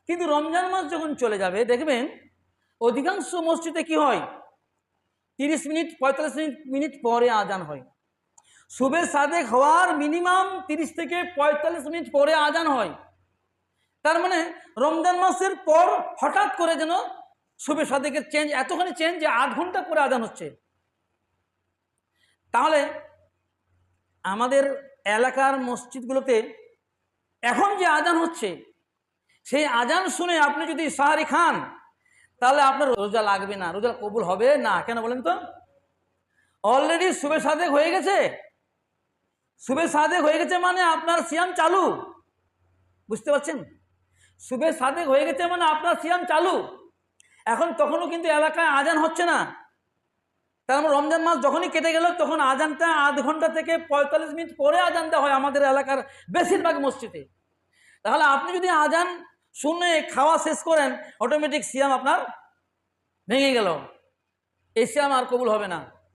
কিন্তু রমজান মাস যখন চলে যাবে দেখবেন অধিকাংশ মসজিদে কি হয়, 30 মিনিট 45 মিনিট পরে আজান হয়। সুবে সাদেক হওয়ার মিনিমাম 30 থেকে 45 মিনিট পরে আজান হয়। তার মানে রমজান মাসের পর হঠাৎ করে যেন সুবে সাদেকের চেঞ্জ, এতখানি চেঞ্জ যে আধ ঘন্টা পরে আজান হচ্ছে। তাহলে আমাদের এলাকার মসজিদগুলোতে এখন যে আজান হচ্ছে, সেই আজান শুনে আপনি যদি সাহারি খান তাহলে আপনার রোজা লাগবে না, রোজা কবুল হবে না। কেন বলেন তো? অলরেডি সুবে সাদেক হয়ে গেছে। সুবে সাদেক হয়ে গেছে মানে আপনার সিয়াম চালু। বুঝতে পারছেন? সুবে সাদেক হয়ে গেছে মানে আপনার সিয়াম চালু। এখন তখনও কিন্তু এলাকায় আজান হচ্ছে না। তার মানে রমজান মাস যখনই কেটে গেল তখন আজানটা আধ ঘন্টা থেকে 45 মিনিট পরে আজানটা হয় আমাদের এলাকার বেশিরভাগ মসজিদে। তাহলে আপনি যদি আজান শুনে খাওয়া শেষ করেন, অটোমেটিক সিয়াম আপনার ভেঙে গেল, এই সিয়াম আর কবুল হবে না।